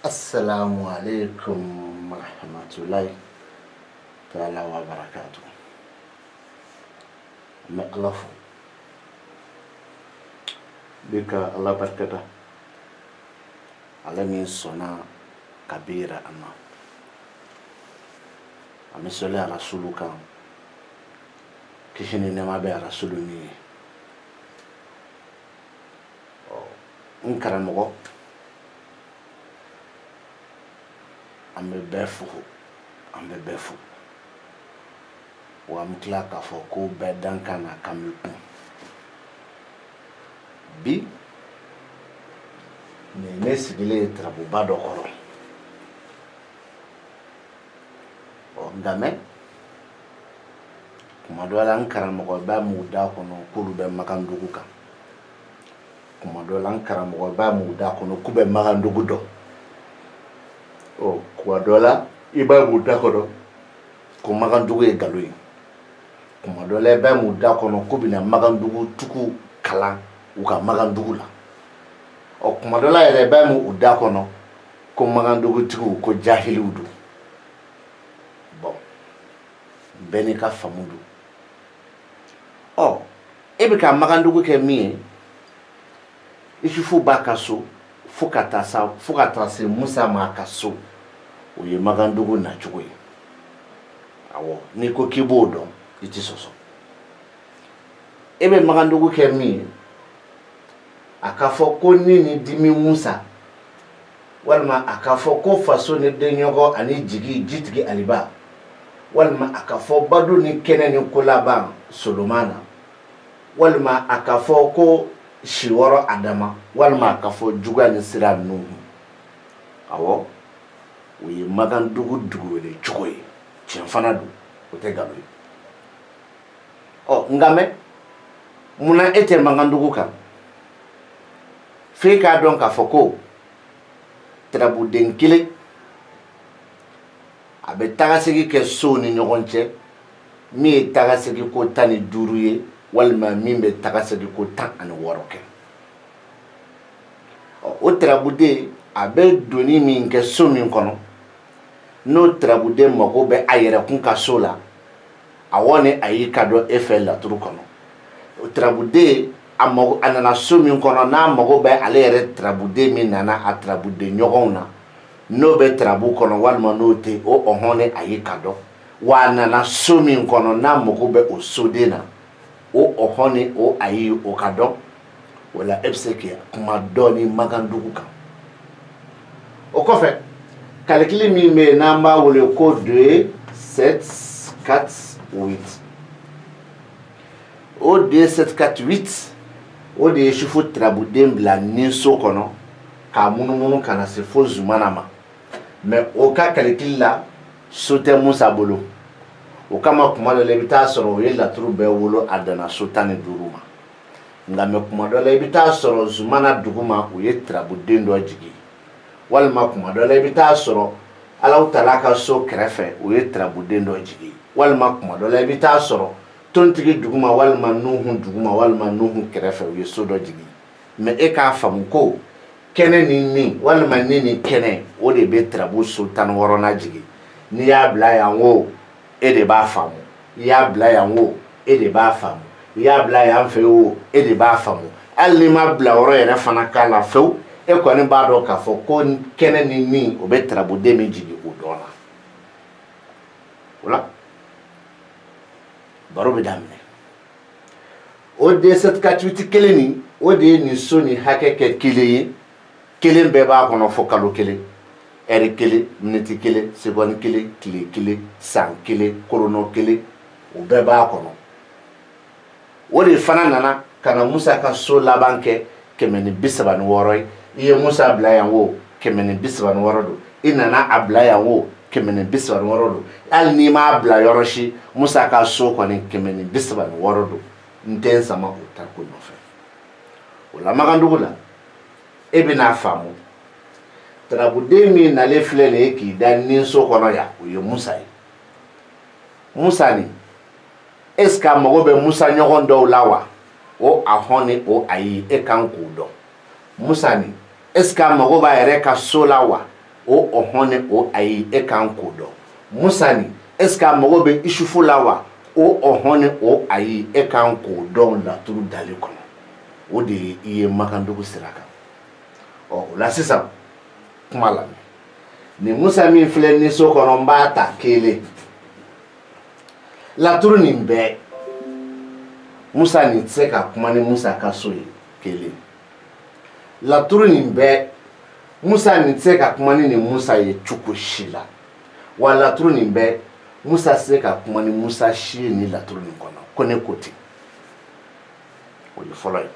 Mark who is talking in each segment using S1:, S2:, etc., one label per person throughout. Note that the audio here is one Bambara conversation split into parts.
S1: Assalamu alaikum warahmatullahi ta'ala wa barakatuh. Me Allah fo bika Allah barkata ala min sona kabira amma amisole rasulu kan kishini ne mabe rasulu ni nkaramogo ambe befu wa mtla ka fo ko be dankana kamilpun bi ne sigile trabu bado koro o ngame kuma do lan karamo ba mu da kono kulu be makandugu kan kuma do lan karamo ba mu da kono kube makandugu do o kwa dola iba mu da kono ko makandugu e galoyi kuma dola ba mu da kono kubina makandugu tuku kala uka makandugu la o kuma dola ere ba mu da kono ko makandugu tuku ko jahili udu bon beni ka famudu o ebe ka makandugu ke mi ifu bakaso fukata se musa makaso o ye makandugu na chugo awo ni ko kibodo iti soso ebe makandugu ke mi akafo ko ni dimi musa walma akafo ko faso ni denyogo ani jitigi aliba walma akafo badu ni keneni kulaba solomana walma akafo ko shiworo adama walma akafo juga ni sira nuhu awo wi makandugu duguwele chugoyi chenfana du otegalo o ngame muna ete makandugu kan fika don ka foko trabu denkile abe tagasigi ke so ni nyogonche mi tagasigi ko tani duruye walma mimbe tagasigi ko tan ani woroke o trabu de abe doni min ke so min kono no trabu de mako be ayere kun ka so la awone ayi kado efel la turu kono o trabu de amago anana so min kono na mago be ale yere trabude min nana a trabude nyogona no be trabu kono walma no te o ohone ayi kado wa nana so min kono na mago be o sodena o ohone o ayi o kado wala ebseke kuma doni makandugu kan o kofe calcul mi me namba wole ko 2 7 4 8 o 2 7 4 8 o de shifu trabudem bla ninso kono ka munumunu kana se fo zumana ma mais o ka calcul la sote musa bolo o kama kuma do lebita soro ye la trube wolo adana sotane duruma ngame kuma do lebita soro zumana duguma o ye trabudem do jigi walma kuma do lebita soro alaw talaka so krefe o ye trabudem do jigi walma kuma do lebita soro tontigi duguma walma nuhu duguma walma nuhu kerefe ye sodo jigi me e ka famu ko kene ni walma ni kene o de be trabu sultan worona jigi ni ya bla ya wo e de ba famu ya bla ya wo e de ba famu ya bla ya fe wo e de ba famu alli ma bla woro ere fana kala few e ko ni ba do ka fo ko kene ni o be trabu de mi jigi o dona wala baro be damne o de set katuiti keleni o de ni soni hakeke keleye kelen be ba kono fo kalo kele eri kele minute kele seconde kele kile kele san kele korono kele o be ba kono o de fana nana kana musa ka so labanke kemeni bisaban woroy iye musa blayan wo kemeni bisaban worodo inana ablayan wo kemeni bisaban worodo al ni ma bla yoroshi musa ka so koni kemeni bisaban worodo nten sama o tarko no fe wala magandugu la ebina famu trabude mi na le flele ki dan nin so kono ya o ye musa yi musa ni eska mago be musa nyogon do lawa o ahoni o ayi e kan ku do musa ni eska mago ba ere ka so lawa o ohone o ayi e kan ko dɔn Musa ni est ce que a mago bɛ Isufu la wa o ohone o ayi e kan ko dɔn laturu dali kɔnɔ o de ye Makandugu sira kan o la sisan kuma la ni Musa min filɛ ni so kɔnɔ n b'a ta kelen laturu nin bɛɛ Musa ni tɛ se ka kuma ni Musa ka so ye kelen laturu nin bɛɛ Musa ni tɛ se ka kuma ni Musa ye cogo si la wa laturu nin bɛɛ Musa tɛ se ka kuma ni Musa si ye ni laturu nin kɔnɔ ko ne ko ten o ye fɔlɔ ye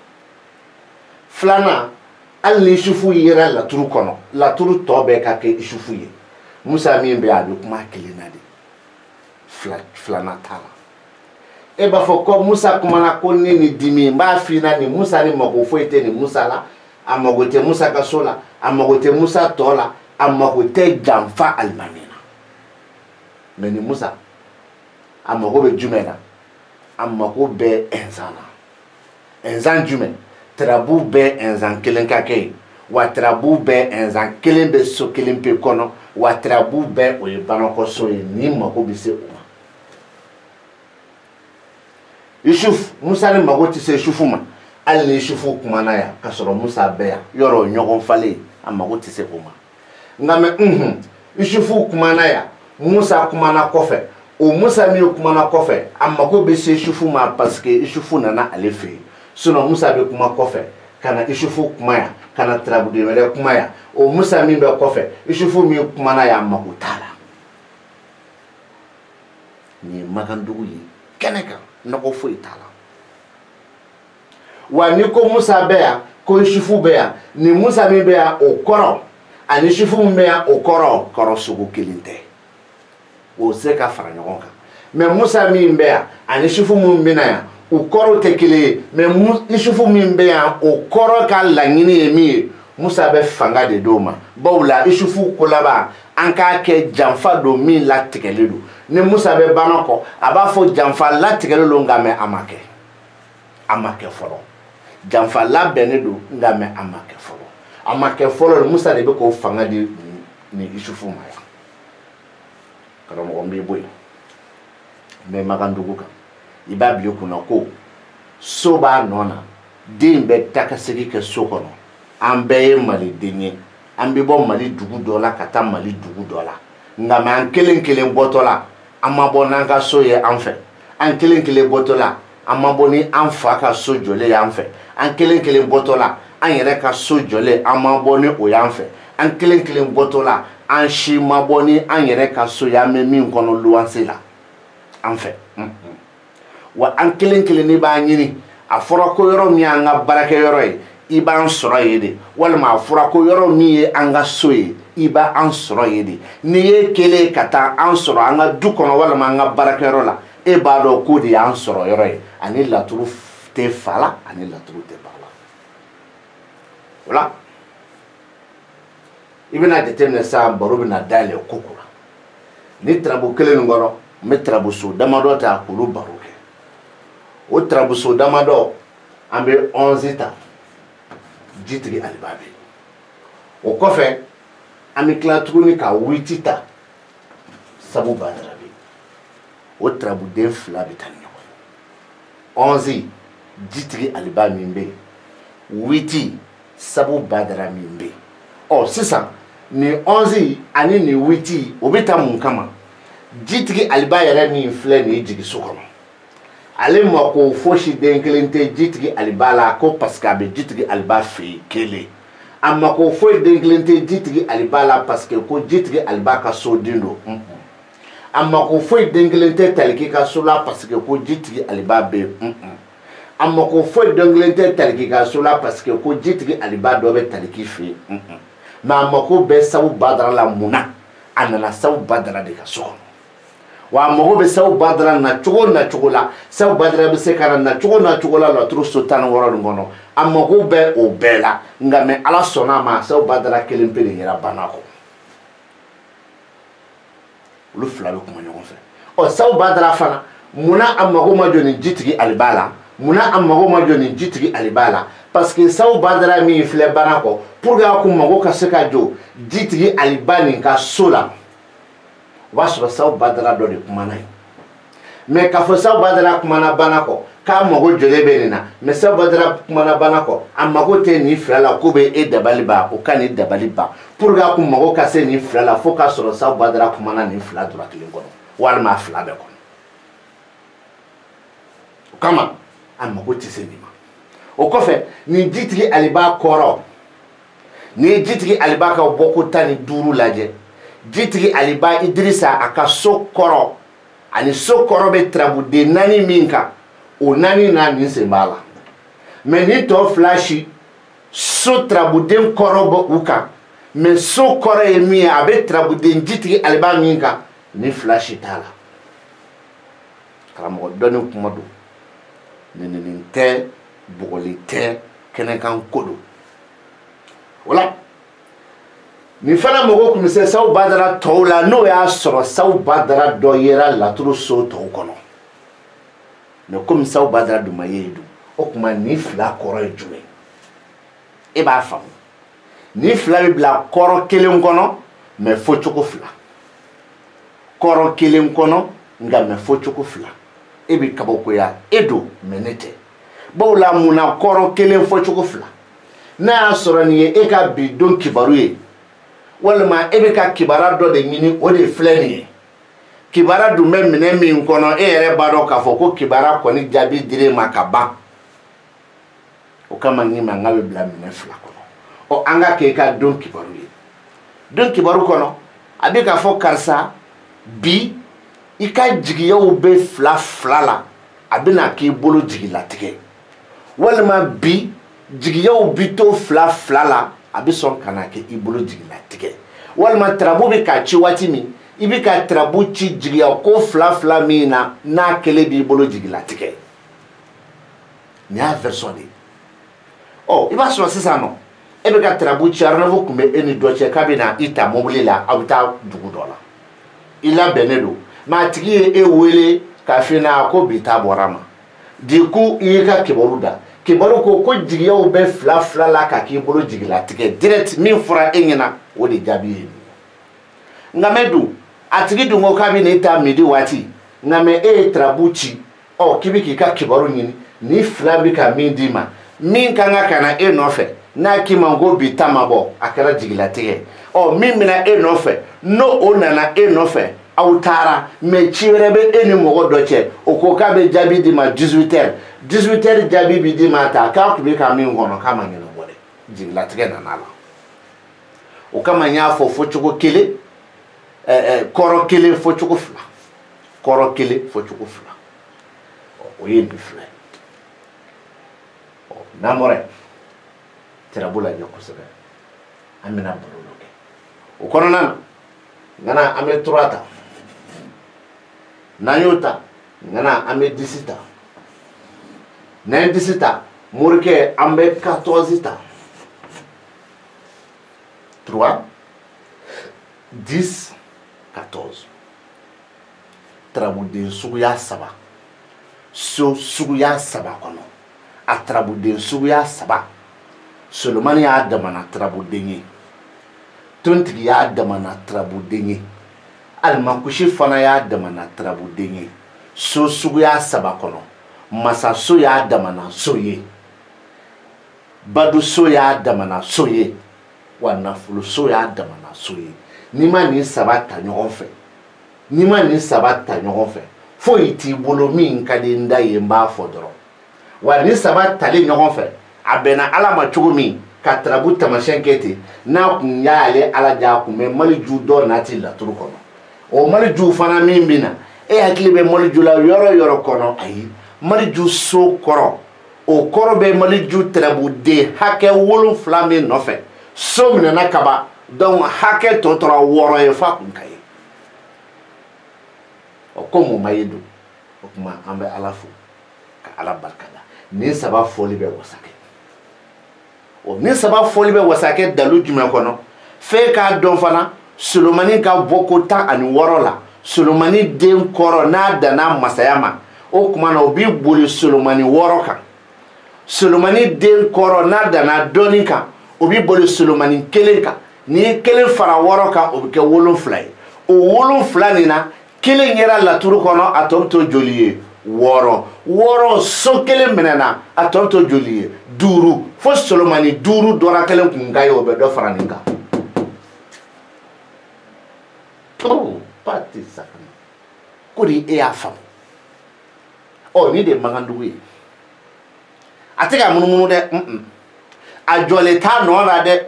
S1: filanan hali ni Isufu yera laturu kɔnɔ laturu tɔ bɛɛ ka kɛ Isufu ye Musa min bɛ a bɛ kuma kelen na de filanan t'a la e b'a fɔ ko Musa kumana ko ne ni dimi n b'a f'i na ni Musa ni mago foyi tɛ ni Musa la a mago tɛ Musa ka so la a mago tɛ Musa tɔ la a mago tɛ janfa alimami na mais ni Musa a mago bɛ jumɛn na a mago bɛ ɛnzan na ɛnzan jumɛn tarabu bɛɛ ɛnzan kelen ka kɛ ye wa tarabu bɛɛ ɛnzan kelen bɛ so kelen pe kɔnɔ wa tarabu bɛɛ o ye banakɔso ye ni mago bɛ se o ma Yusuf Musa ni mago tɛ se Isufu ma hali ni Isufu kumana yan ka sɔrɔ Musa bɛ yan yɔrɔ ɲɔgɔn falen a mago tɛ se o ma nka mɛ Isufu kumana yan Musa kumana kɔfɛ o Musa min kumana kɔfɛ a mago bɛ se Isufu ma parce que Isufu nana ale fɛ yen sinon Musa bɛ kuma kɔfɛ ka na Isufu kuma yan ka na tarabuden wɛrɛ kuma yan o Musa min bɛ kɔfɛ Isufu min kumana yan a mago t'a la nin ye Makandugu ye kɛnɛ kan nɔgɔ foyi t'a la wa ni ko Musa bɛ yan ko Isufu bɛ yan ni Musa min bɛ yan o kɔrɔ ani Isufu min bɛ yan o kɔrɔ sugu kelen tɛ o se ka fara ɲɔgɔn kan mais Musa min bɛ yan ani Isufu min bɛ na yan o kɔrɔ tɛ kelen ye mais Isufu min bɛ yan o kɔrɔ ka laɲini ye min ye Musa bɛ fanga de d'o ma bawo la Isufu ko laban an k'a kɛ janfa don min latigɛlen don ni Musa bɛ bana kɔ a b'a fɔ janfa latigɛlen don nka mɛ a ma kɛ fɔlɔ janfa labɛnnen don nka mɛ a ma kɛ fɔlɔ Musa de bɛ k'o fanga di ni Isufu ma yan karamɔgɔ n b'i bɔ yen n bɛ Makandugu kan i b'a bila i kunna ko so b'a nɔ na den bɛ taa ka segin kɛ so kɔnɔ an bɛɛ ye maliden ye an bɛ bɔ Mali dugu dɔ la ka taa Mali dugu dɔ la nka mɛ an kelen kelen bɔtɔ la an ma bɔ n'an ka so ye an fɛ an kelen kelen bɔtɔ la an ma bɔ ni an fa ka so jɔlen y'an fɛ an kelen kelen bɔtɔ la an yɛrɛ ka so jɔlen an ma bɔ ni o y'an fɛ an kelen kelen bɔtɔ la an si ma bɔ ni an yɛrɛ ka so y'an bɛ min kɔnɔ luwanse la an fɛ wa an kelen kelen de b'an ɲini a fɔra ko yɔrɔ min y'an ka baarakɛyɔrɔ ye i b'an sɔrɔ yen de walima a fɔra ko yɔrɔ min ye an ka so ye i b'an sɔrɔ yen de n'i ye kelen ka taa an sɔrɔ an ka du kɔnɔ walima an ka baarakɛyɔrɔ la e b'a dɔn k'o de y'an sɔrɔ yɔrɔ ye ani laturu tɛ fa la ani laturu tɛ ba la o la i bɛna jateminɛ sisan baro bɛna dayɛlɛ ko kura ni tarabu kelen nin kɔrɔ n bɛ tarabuso damadɔ ta k'olu baro kɛ o tarabuso damadɔ an bɛ 11 ta Jitigi Aliba bɛ yen o kɔfɛ an bɛ tila tuguni ka 8 ta Sabu Badara bɛ yen o tarabuden 2 bɛ taa ni ɲɔgɔn ye 11 Jitigi Aliba min bɛ yen 8 Sabu Badara min bɛ yen ɔ sisan ni 11 ani ni 8 o bɛ taa mun kama Jitigi Aliba yɛrɛ min filɛ nin ye jigiso kɔnɔ ale ma ko fosi den kelen tɛ Jitigi Aliba la ko parce que a bɛ Jitigi Aliba fɛ yen kelen a ma ko foyi den kelen tɛ Jitigi Aliba la parce que ko Jitigi Aliba ka so den don a ma ko foyi den kelen tɛ Taliki ka so la parce que ko Jitigi Aliba bɛ yen a ma ko foyi den kelen tɛ Taliki ka so la parce que ko Jitigi Aliba dɔ bɛ Taliki fɛ yen mais a ma ko bɛ Sabu Badara la munna a nana Sabu Badara de ka so kɔnɔ wa mago bɛ Sabu Badara na cogo la Sabu Badara bɛ se ka na cogo la laturu so 16 nin kɔnɔ a mago bɛ o bɛɛ la nka mɛ Ala sɔnna a ma Sabu Badara kelen pe de yera bana kɔ olu 2 bɛ kuma ɲɔgɔn fɛ ɔ Sabu Badara fana munna a mago ma jɔ ni Jitigi Aliba la muna amago ma joni jitigi alibala parce que saw badara mi filɛ bana kɔ pour que ko mago ka se ka jɔ jitigi alibani ka so la o b'a sɔrɔ saw badara dɔ de kumana ye mais k'a fɔ saw badara kumana bana kɔ k'a mago jɔlen bɛ nin na mais saw badara kumana bana kɔ a mago tɛ nin fila la ko bɛ e dabali ba o ka nin dabali ba pour que ko mago ka se nin fila la fo k'a sɔrɔ saw badara kumana nin fila dɔrɔn kelen kɔnɔ walima a fila bɛɛ kɔnɔ o kama a mago tɛ se nin ma o kɔfɛ nin jitigi aliba kɔrɔ ni ye jitigi aliba ka bɔko 15 lajɛ jitigi aliba Idirisa a ka so kɔrɔ ani so kɔrɔ bɛ tarabude 4 min kan o 4 na nin sen b'a la mais ni tɔ fila si so tarabuden kɔrɔ bɔ u kan mais so kɔrɔ ye min ye a bɛ tarabuden jitigi aliba min kan ni fila si t'a la karamɔgɔ dɔnni kuma don neninin tɛ bugɔli tɛ kɛnɛkan ko don wala nin fana mɔgɔw kun bɛ se saw badara tɔw la n'o y'a sɔrɔ saw badara dɔ yera laturu so tɔw kɔnɔ mais komi saw badara dun ma ye dun o tuma nin fila kɔrɔ ye jumɛn e b'a faamu nin fila bɛ bila kɔrɔ kelen kɔnɔ mais fo cogo fila kɔrɔ kelen kɔnɔ nka mais fo cogo fila e bɛ kabakoya e don mais ne tɛ bawo la mun na kɔrɔ kelen fo cogo fila n'a y'a sɔrɔ nin ye e ka bi don kibaru ye walima e bɛ ka kibara dɔ de ɲini o de filɛ nin ye kibara dun bɛ minɛ min kɔnɔ e yɛrɛ b'a dɔn k'a fɔ ko kibara kɔni jaabi dir'e ma ka ban o kama nin mankan bɛ bila minɛ fila kɔnɔ ɔ an ka kɛ i ka don kibaru ye don kibaru kɔnɔ a bɛ k'a fɔ karisa bi i ka jigiyaw bɛ fila fila la a bɛna k'i bolo jigilatigɛ walima bi jigiyaw bi to fila fila la a bɛ sɔn ka na kɛ i bolo jigilatigɛ walima tarabu bɛ ka ci waati min i bɛ ka tarabu ci jigiya ko fila fila min na n'a kelen b'i bolo jigilatigɛ nin y'a version de ye ɔ i b'a sɔrɔ sisan nɔ e bɛ ka tarabu ci rendez-vous kun bɛ e ni dɔ cɛ k'a bɛ na i ta mobili la aw bɛ taa dugu dɔ la i labɛnnen don mais a tigi ye e wele k'a f'i ɲɛna ko bi ta bɔra ma du coup i y'i ka kibaru da kibaru ko jigiyaw bɛ fila fila la ka k'i bolo jigilatigɛ direct min fɔra e ɲɛna o de jaabi ye nka mɛ dun a tigi dun ko k'a bɛ n'i ta midi waati nka mɛ e ye tarabu ci ɔ k'i bɛ k'i ka kibaru ɲini ni fila bɛ ka min d'i ma min kan ka na e nɔfɛ n'a k'i ma ko bi ta ma bɔ a kɛra jigilatigɛ ɔ min bɛna e nɔfɛ n'o o nana e nɔfɛ aw taara mais ci wɛrɛ bɛ e ni mɔgɔ dɔ cɛ o ko k'a bɛ jaabi d'i ma 18h jaabi bi d'i ma ta k'a tun bɛ ka min kɔnɔ k'a ma ɲɛnabɔ dɛ jigilatigɛ nana la o kama n y'a fɔ fɔ cogo kelen kɔrɔ kelen fɔ cogo fila kɔrɔ kelen fɔ cogo fila o ye nin fila ye n'an bɔra yen tarabu lajɛ kosɛbɛ an bɛna baro dɔ kɛ o kɔnɔna na n kana an bɛ 3 ta n'an y'o ta n kana an bɛ 10 ta n'an ye 10 ta morikɛ an bɛ 14 ta 3 10 14 tarabuden suguya 3 so suguya 3 kɔnɔ a tarabuden suguya 3 Solomani y'a damana tarabuden ye tontigi y'a damana tarabuden ye alimakushi fana y'a damana tarabuden ye so suguya 3 kɔnɔ masaso y'a damana so ye baduso y'a damana so ye wa nafoloso y'a damana so ye n'i ma nin 3 ta ɲɔgɔn fɛ n'i ma nin 3 ta ɲɔgɔn fɛ foyi t'i bolo min ka di n da ye n b'a fɔ dɔrɔn wa nin 3 tali ɲɔgɔn fɛ a bɛnna ala ma cogo min ka tarabu tamasiyɛn kɛ ten n'a kun y'ale ala ja kun bɛ maliju dɔ nati laturu kɔnɔ o maliju fana min bɛ na e hakili bɛ maliju la yɔrɔ yɔrɔ kɔnɔ ayi maliju so kɔrɔ o kɔrɔ bɛ maliju tarabuden hakɛ 7 min nɔfɛ so minɛna kaba donc hakɛ tɔ tora 6 ye f'a kun ka ye o ko mun ma ye don o kuma an bɛ ala fo ka ala barikada nin 3 fɔli bɛ wasakɛ o nin 3 fɔli bɛ wasakɛ dalu jumɛn kɔnɔ f'e k'a dɔn fana Solomani ka bɔ ko 16 la Solomani den kɔrɔ n'a danna masaya ma o kuma na o bi boli Solomani wɔɔrɔ kan Solomani den kɔrɔ n'a danna dɔɔni kan o bi boli Solomani kelen kan ni kelen fara wɔɔrɔ kan o bi kɛ 7 ye o 7 nin na kelen yɛrɛ laturu kɔnɔ a tɔ bɛ to joli ye 6 so kelen minɛna a tɔ bɛ to joli ye 5 fo Solomani 5 dɔra kelen kun ka ye o bɛ dɔ fara nin kan pati sakana ko di e y'a faamu ni de mankandugu ye a tɛ ka munumunu dɛ a jɔlen t'a nɔ la dɛ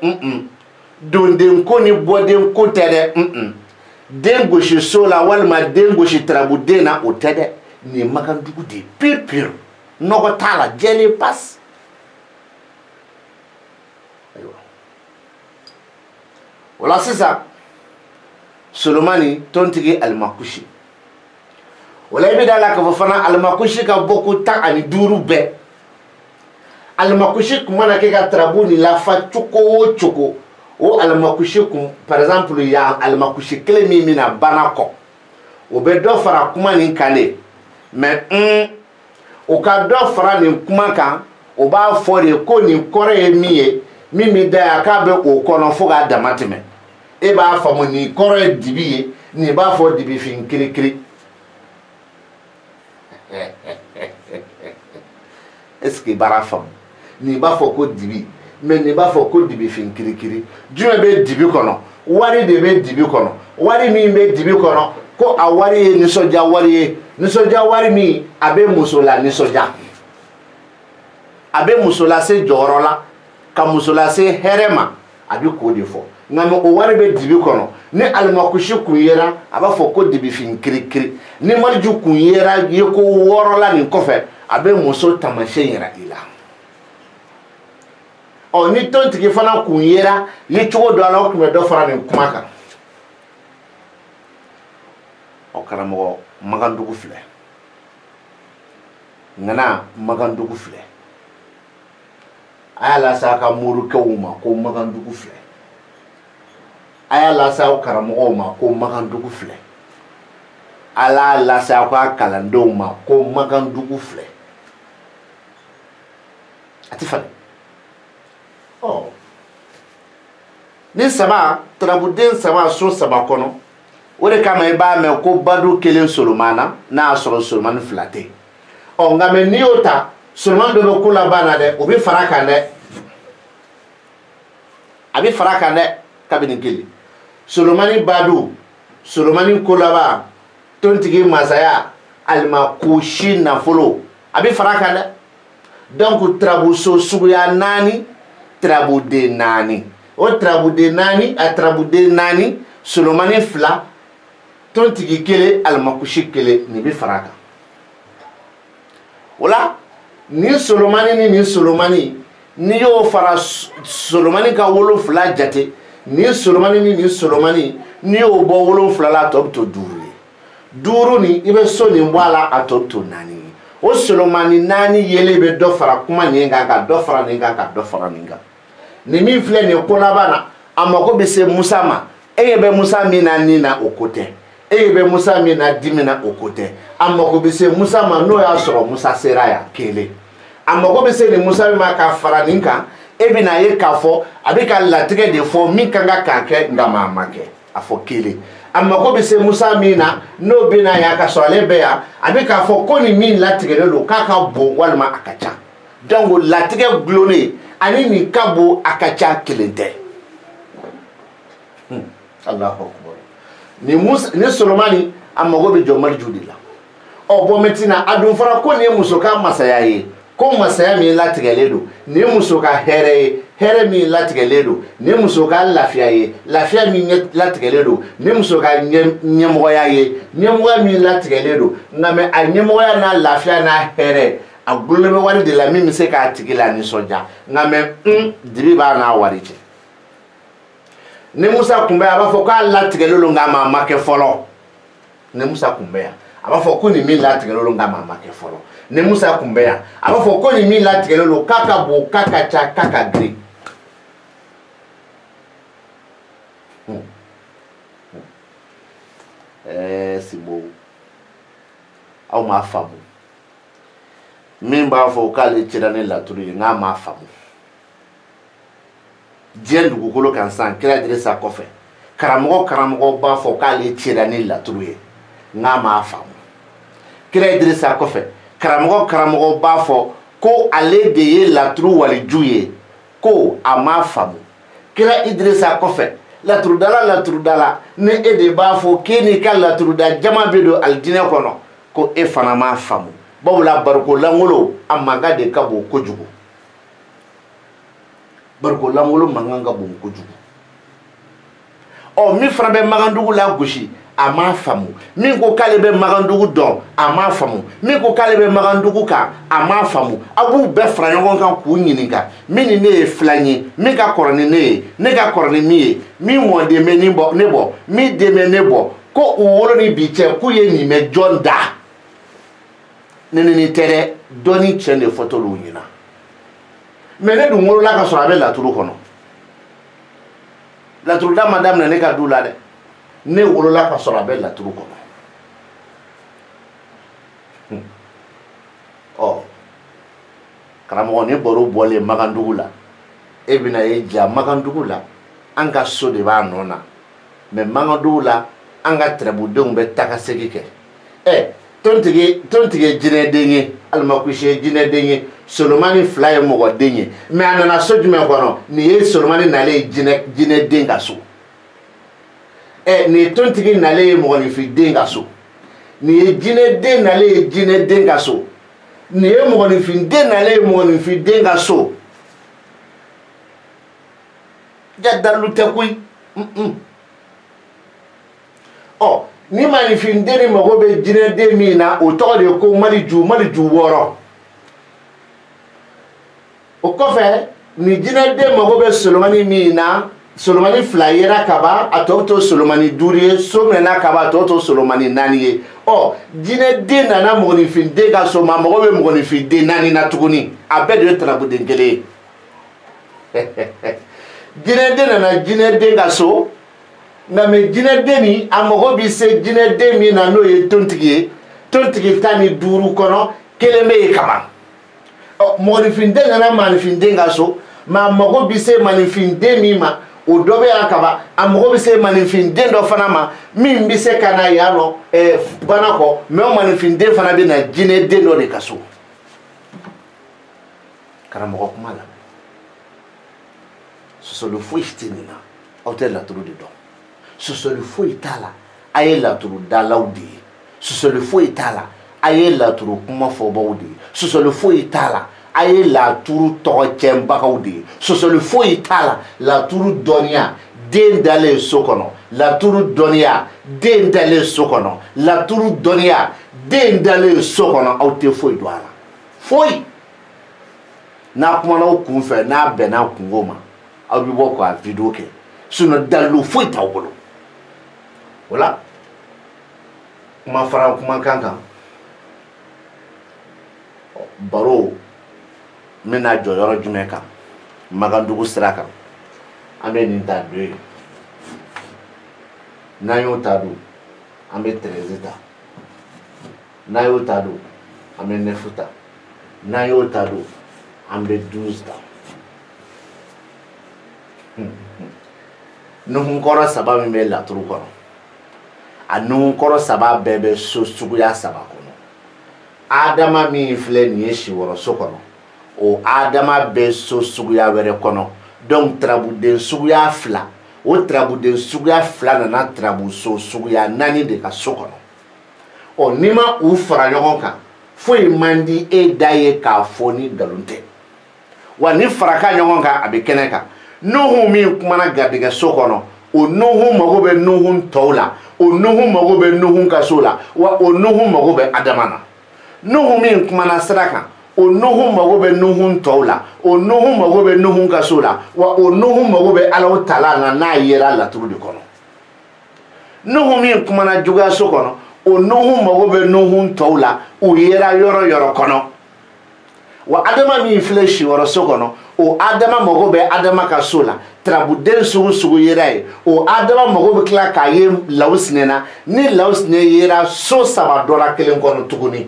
S1: donden ko ni bɔden ko tɛ dɛ den gosi so la walima den gosi tarabuden na o tɛ dɛ nin ye mankandugu de ye pewu nɔgɔ t'a la jɛlen pasi ayiwa o la sisan Solomani tontigi Alimakushi o la i bɛ da la k'a fɔ fana Alimakushi ka bɔ ko 15 bɛɛ Alimakushi kun mana kɛ ka tarabu ni lafa cogo o cogo o Alimakushi kun par exemple ya Alimakushi kelen min mina bana kɔ o bɛ dɔ fara kuma nin kan de mais o ka dɔ fara nin kuma kan o b'a fɔ de ko nin kɔrɔ ye min ye min bɛ da yan k'a bɛ o kɔnɔ fo k'a dama tɛmɛ e b'a faamu nin kɔrɔ ye dibi ye nin b'a fɔ dibifin kirikiri est-ce que bara faamu nin b'a fɔ ko dibi mais nin b'a fɔ ko dibifin kirikiri jumɛn bɛ dibi kɔnɔ wari de bɛ dibi kɔnɔ wari min bɛ dibi kɔnɔ ko a wari ye nisɔndiya wari ye nisɔndiya wari min a bɛ muso la nisɔndiya a bɛ muso lase jɔyɔrɔ la ka muso lase hɛrɛ ma a bɛ k'o de fɔ nka o wari bɛ dibi kɔnɔ ni Alimakushi kun yera a b'a fɔ ko dibifin kirikiri ni Mariju kun yera ye ko 6 la nin kɔfɛ a bɛ muso tamasiyɛn yira i la ni tontigi fana kun yera ye cogo dɔ la o tun bɛ dɔ fara nin kuma kan karamɔgɔ magandugu filɛ ngana magandugu filɛ a y'a lase a ka morikɛw ma ko magandugu filɛ a y'a lase aw karamɔgɔw ma ko magandugu filɛ a y'a lase aw ka kalandenw ma ko magandugu filɛ a tɛ falen ni saba tarabuden saba so saba kɔnɔ o de kama i b'a mɛn ko badu kelen Solomana n'a y'a sɔrɔ Solomani 2 tɛ nka mɛ n'i y'o ta Solomani dɔ bɛ ko laban na dɛ o bɛ fara kan dɛ a bɛ fara kan dɛ kabini kelen Solomani badu Solomani ko laban tontigi masaya Alimakushi nafolo a bɛ fara kan dɛ donc tarabuso suguya 4 tarabuden 4 o tarabuden 4 a tarabuden 4 Solomani 2 tontigi kelen Alimakushi kelen nin bɛ fara kan o la nin Solomani ni y'o fara Solomani ka 7 jate nin Solomani ni y'o bɔ 7 la a tɔ bɛ to 5 ye 5 ni i bɛ so nin bɔ a la a tɔ bɛ to 4 ye o Solomani 4 yelen bɛ dɔ fara kuma nin kan ka dɔ fara nin kan ka dɔ fara nin kan nin min filɛ nin ko laban na a mako bɛ se Musa ma e ɲɛ bɛ Musa min na nin na o ko tɛ e ɲɛ bɛ Musa min na dimi na o ko tɛ a mako bɛ se Musa ma n'o y'a sɔrɔ Musa sera yan kelen a mako bɛ se nin Musa min ma ka fara nin kan e bɛna ye k'a fɔ a bɛ ka latigɛ de fɔ min kan ka k'a kɛ nka maa ma kɛ a fɔ kelen a mako bɛ se Musa min na n'o bɛna yan ka sɔrɔ ale bɛ yan a bɛ k'a fɔ ko nin min latigɛlen don k'a ka bon walima a ka ca donc latigɛ gulonnen ani nin ka bon a ka ca kelen tɛ Allahu Akbar ni Solomani a mago bɛ jɔ Mariju de la bon maintenant a dun fɔra ko nin ye muso ka masaya ye ko masaya min latigɛlen don nin ye muso ka hɛrɛ ye hɛrɛ min latigɛlen don nin ye muso ka lafiya ye lafiya min latigɛlen don nin ye muso ka ɲɛmɔgɔya ye ɲɛmɔgɔya min latigɛlen don nka mɛ a ɲɛmɔgɔya n'a lafiya n'a hɛrɛ a gulonnen bɛ wari de la min bɛ se k'a tigi la nisɔndiya nka mɛ dibi b'a n'a wari cɛ ni Musa kun bɛ yan a b'a fɔ k'a latigɛlen don nka maa ma kɛ fɔlɔ ni Musa kun bɛ yan a b'a fɔ ko nin min latigɛlen don nka maa ma kɛ fɔlɔ ni Musa kun bɛ yan a b'a fɔ ko nin min latigɛlen don k'a ka bon k'a ka ca k'a ka girin Simbo aw m'a faamu min b'a fɔ k'ale cira ni laturu ye n'a m'a faamu diɲɛ dugukolo kan san kira Idirisa kɔfɛ karamɔgɔ b'a fɔ k'ale cira ni laturu ye n'a m'a faamu kira Idirisa kɔfɛ karamɔgɔ b'a fɔ ko ale de ye laturu waliju ye ko a m'a faamu kira Idirisa kɔfɛ laturudala ni e de b'a fɔ k'e n'i ka laturuda jama bɛ don alijinɛ kɔnɔ ko e fana m'a faamu bawula bariko langolo a mankan de ka bon kojugu bariko langolo mankan ka bon kojugu min fana bɛ Magandugu la gosi a m'a faamu min ko k'ale bɛ Magandugu dɔn a m'a faamu min ko k'ale bɛ Magandugu kan a m'a faamu a b'u bɛɛ fara ɲɔgɔn kan k'u ɲininka min ni ne ye filan ye min ka kɔrɔ ni ne ye ne ka kɔrɔ ni min ye min mɔden bɛ ne bɔ min den bɛ ne bɔ ko u wolo ni bi cɛ k'u ye nin mɛn jɔn da ne ni tɛ dɛ dɔnni tiɲɛ de fɔ t'olu ɲɛna mais ne dun wolola ka sɔrɔ a bɛ laturu kɔnɔ laturuda ma daminɛ ne ka du la dɛ ne wolola ka sɔrɔ a bɛ laturu kɔnɔ karamɔgɔ ni baro bɔlen Magandugu la e bɛna ye ja Magandugu la an ka so de b'a nɔ na mais Magandugu la an ka tɛrɛbudenw bɛ taga segi kɛ tontigi jinɛden ye alimakusi jinɛden ye Solomani fila ye mɔgɔden ye mais a nana so jumɛn kɔnɔ nin ye Solomani nalen jinɛden ka so nin ye tontigi nalen ye mɔgɔninfin ka so nin ye jinɛden nalen ye jinɛden ka so nin ye mɔgɔninfin nalen ye mɔgɔninfin ka so jadalu tɛ koyi ni maninfin ni mago bɛ jinɛden min na o tɔgɔ de ye ko Maliju wɔɔrɔ o kɔfɛ ni jinɛden mago bɛ Solomani min na Solomani fila yera kaban a tɔ bɛ to Solomani duuru ye so minɛna kaban a tɔ bɛ to Solomani naani ye jinɛden nana mɔgɔninfin ka so ma mago bɛ mɔgɔninfin naani na tuguni a bɛɛ de ye tarabuden kelen ye jinɛden nana jinɛden ka so nka mais jinɛden ni a mago bɛ se jinɛden min na n'o ye tontigi ye tontigi ta ni duuru kɔnɔ kelen bɛ yen kaban mɔgɔninfin nana maninfin ka so mais a mago bɛ se maninfin min ma o dɔ bɛ yan kaban a mago bɛ se maninfin dɔ fana ma min bɛ se ka na yan nɔ bana kɔ mais o maninfin fana bɛ na jinɛden dɔ de ka so karamɔgɔ kuma la sɔsɔli foyi tɛ nin na aw tɛ laturu de dɔn sɔsɔli foyi t'a la a ye laturudalaw de ye sɔsɔli foyi t'a la a ye laturu kuma fɔbaw de ye sɔsɔli foyi t'a la a ye laturu tɔgɔ cɛnbagaw de ye sɔsɔli foyi t'a la laturu dɔnniya den dalen so kɔnɔ laturu dɔnniya den dalen so kɔnɔ laturu dɔnniya den dalen so kɔnɔ aw tɛ foyi dɔn a la foyi n'a kumana aw kun fɛ n'a bɛnna kungo ma aw bɛ bɔ k'a video kɛ sinon dalilu foyi t'aw bolo o la kuma fara kumakan kan baro n bɛna jɔ yɔrɔ jumɛn kan Magandugu sira kan an bɛ nin ta don ye n'an y'o ta don an bɛ 13 ta n'an y'o ta don an bɛ 9 ta n'an y'o ta don an bɛ 12 ta nuhunkɔrɔ saba min bɛ laturu kɔnɔ a nuhunkɔrɔ saba bɛɛ bɛ so suguya saba kɔnɔ adama min filɛ nin ye siwɔrɔso kɔnɔ o adama bɛ so suguya wɛrɛ kɔnɔ donc tarabuden suguya fila o tarabuden suguya fila nana tarabuso suguya naani de ka so kɔnɔ n'i ma u fara ɲɔgɔn kan foyi man di e da ye k'a fɔ ni nkalon tɛ wa ni faraka ɲɔgɔn kan a bɛ kɛnɛ kan Nuhu min kumana garijɛgɛ so kɔnɔ o Nuhu mago bɛ Nuhu tɔw la o Nuhu mago bɛ Nuhu ka so la wa o Nuhu mago bɛ Adama na Nuhu min kumana sira kan o Nuhu mago bɛ Nuhu tɔw la o Nuhu mago bɛ Nuhu ka so la wa o Nuhu mago bɛ Alahu Taala na n'a yera laturu de kɔnɔ Nuhu min kumana juguya so kɔnɔ o Nuhu mago bɛ Nuhu tɔw la u yera yɔrɔ yɔrɔ kɔnɔ wa Adama min filɛ siwɔrɔso kɔnɔ o Adama mago bɛ Adama ka so la tarabuden sugu sugu yera ye o Adama mago bɛ tila k'a ye lawusinɛ na ni lawusinɛ yera so saba dɔ la kelen kɔnɔ tuguni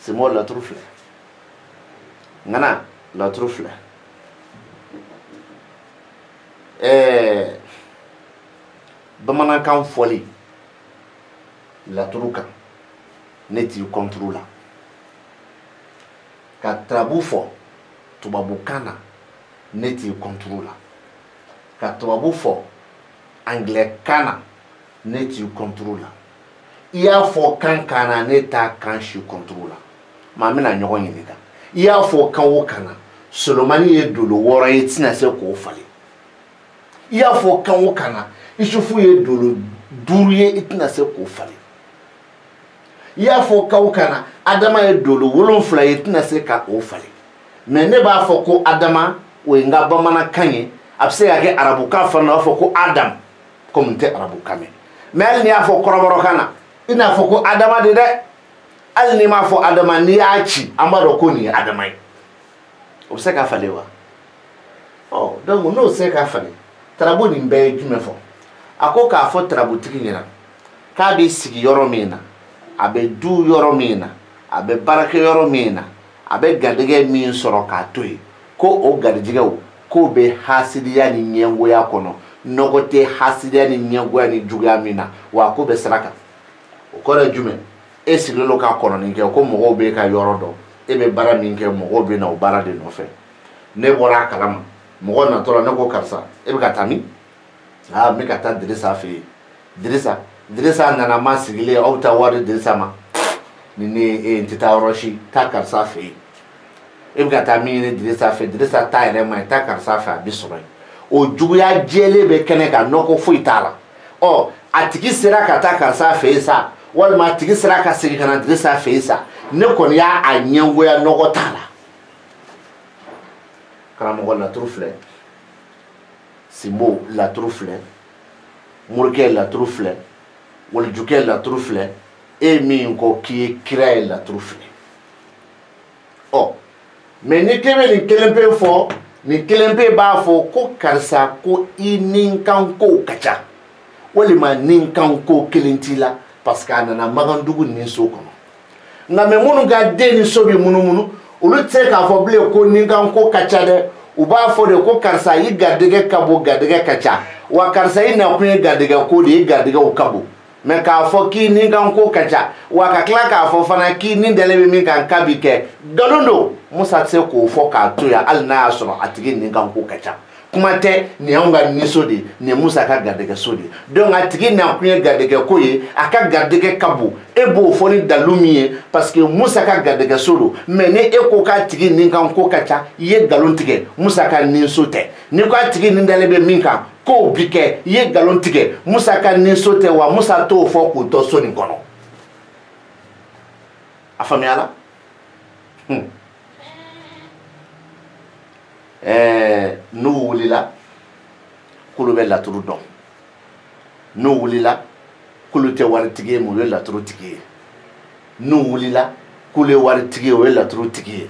S1: c'est moi la trufle ngana la trufle bamanankan fɔli laturu kan ne t'i contrôle ka tarabu fɔ tubabukan na ne t'i contrôle ka tubabu fɔ anglais-kan na ne t'i contrôle i y'a fɔ kan kan na ne t'a kan si contrôle maa mina ɲɔgɔn ɲininka i y'a fɔ kan o kan na Solomani ye dolo 6 ye tina se k'o falen i y'a fɔ kan o kan na Isufu ye dolo 5 ye i tina se k'o falen i y'a fɔ kan o kan na Adama ye dolo 7 ye i tina se k'o falen mais ne b'a fɔ ko Adama o ye n ka bamanankan ye a bɛ se ka kɛ arabukan fana b'a fɔ ko Adam comme n tɛ arabukan mɛn mais hali n'i y'a fɔ kɔrɔbɔrɔkan na i n'a fɔ ko Adama de dɛ hali n'i m'a fɔ Adama n'i y'a ci an b'a dɔn ko nin ye Adama ye o bɛ se ka falen wa donc n'o se ka falen tarabu nin bɛɛ ye jumɛn fɔ a ko k'a fɔ tarabutigi ɲɛna k'a bɛ sigi yɔrɔ min na a bɛ du yɔrɔ min na a bɛ baarakɛ yɔrɔ min na a bɛ garijɛgɛ min sɔrɔ k'a to yen ko o garijɛgɛw k'o bɛ hasidiya ni ɲɛngoya kɔnɔ nɔgɔ tɛ hasidiya ni ɲɛngoya ni juguya min na wa ko bɛ sira kan o kɔrɔ ye jumɛn e sigilen don ka kɔnɔni kɛ ko mɔgɔw bɛ ka yɔrɔ dɔn e bɛ baara min kɛ mɔgɔw bɛ na o baara de nɔfɛ ne bɔra a kalama mɔgɔ natɔ la ne ko karisa e bɛ ka taa min n bɛ ka taa Dirisa fɛ yen Dirisa nana ma sigilen aw ta wari Dirisa ma ni ne n tɛ taa yɔrɔ si taa karisa fɛ yen e bɛ ka taa min ɲini Dirisa fɛ Dirisa ta yɛrɛ ma ye taa karisa fɛ a bɛ sɔrɔ yen o juguya jɛlen bɛ kɛnɛ kan nɔgɔ foyi t'a la a tigi sera ka taa karisa fɛ yen sa walima a tigi sera ka segin ka na Dirisa fɛ yen sa ne kɔni y'a ɲɛngoya nɔgɔ t'a la karamɔgɔ laturu filɛ Simbo laturu filɛ Morikɛ laturu filɛ Walijukɛ laturu filɛ e min ko k'i ye kira ye laturu filɛ mais ni k'e bɛ nin kelen pe fɔ nin kelen pe b'a fɔ ko karisa ko i ninkan kow ka ca walima ninkan ko kelen t'i la parce que a nana Magandugu ni so kɔnɔ nka mais minnu ka den ni so bɛ munumunu olu tɛ se k'a fɔ bilen ko ninkan ko ka ca dɛ u b'a fɔ de ko karisa i garijɛgɛ ka bon garijɛgɛ ka ca wa karisa i nakun ye garijɛgɛ ko de ye garijɛgɛw ka bon mais k'a fɔ k'i ninkan ko ka ca wa ka tila k'a fɔ fana k'i ni dalen bɛ min kan k'a bi kɛ nkalon don Musa tɛ se k'o fɔ k'a to yan hali n'a y'a sɔrɔ a tigi ninkan ko ka ca kuma tɛ nin y'anw ka niso de ye nin ye Musa ka garijɛgɛ so de ye donc a tigi nakun ye garijɛgɛ ko ye a ka garijɛgɛ ka bon e b'o fɔ ni dalu min ye parce que Musa ka garijɛgɛ so don mais ni e ko k'a tigi ninkan ko ka ca i ye nkalon tigɛ Musa ka niso tɛ ni ko a tigi nin dalen bɛ min kan k'o bi kɛ i ye nkalon tigɛ Musa ka niso tɛ wa Musa t'o fɔ k'o to so nin kɔnɔ a faamuyala n'u wulila k'olu bɛ laturu dɔn n'u wulila k'olu tɛ waritigi ye mais u ye laturu tigi ye n'u wulila k'olu ye waritigi ye o ye laturu tigi ye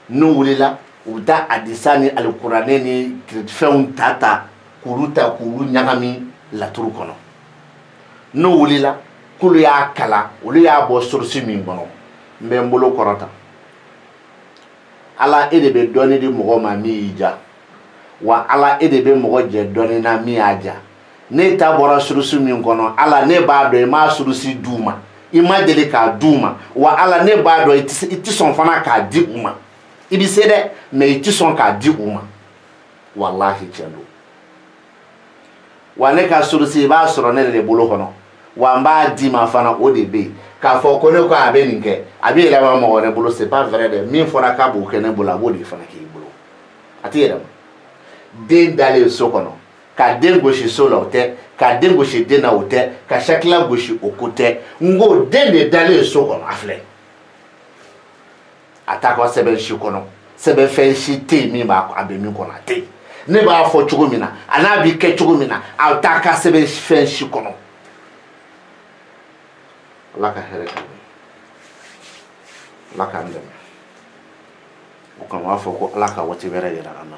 S1: n'u wulila u bɛ taa hadisa ni alikuranɛ ni fɛnw ta k'olu ɲagami laturu kɔnɔ n'u wulila k'olu y'a kala olu y'a bɔ source min kɔnɔ n bɛ n bolo kɔrɔta Ala e de bɛ dɔnni di mɔgɔ ma min y'i ja wa Ala e de bɛ mɔgɔ jɛ dɔnni na min y'a ja ne ta bɔra source min kɔnɔ Ala ne b'a dɔn i m'a source d'u ma i ma deli k'a d'u ma wa Ala ne b'a dɔn i tɛ sɔn fana k'a di u ma i bɛ se dɛ mais i tɛ sɔn k'a di u ma walahi tiɲɛ don wa ne ka source i b'a sɔrɔ ne de bolo kɔnɔ wa n b'a di ma fana o de bɛ yen k'a fɔ ko ne ko a bɛ nin kɛ a bɛ yɛlɛma mɔgɔ wɛrɛ bolo c'est pas vrai dɛ min fɔra k'a b'o kɛ ne bolo a b'o de fana k'i bolo a tɛ yɛlɛma den dalen so kɔnɔ ka den gosi so la o tɛ ka den gosi den na o tɛ ka sakila gosi o ko tɛ n ko den de dalen so kɔnɔ a filɛ a t'a ka sɛbɛn si kɔnɔ sɛbɛnfɛn si tɛ yen min b'a a bɛ min kɔnɔ a tɛ yen ne b'a fɔ cogo min na a n'a bɛ kɛ cogo min na a t'a ka sɛbɛnfɛn si kɔnɔ Ala ka hɛrɛ k'an ye Ala k'an dɛmɛ o kama u b'a fɔ ko Ala ka waati wɛrɛ yira an na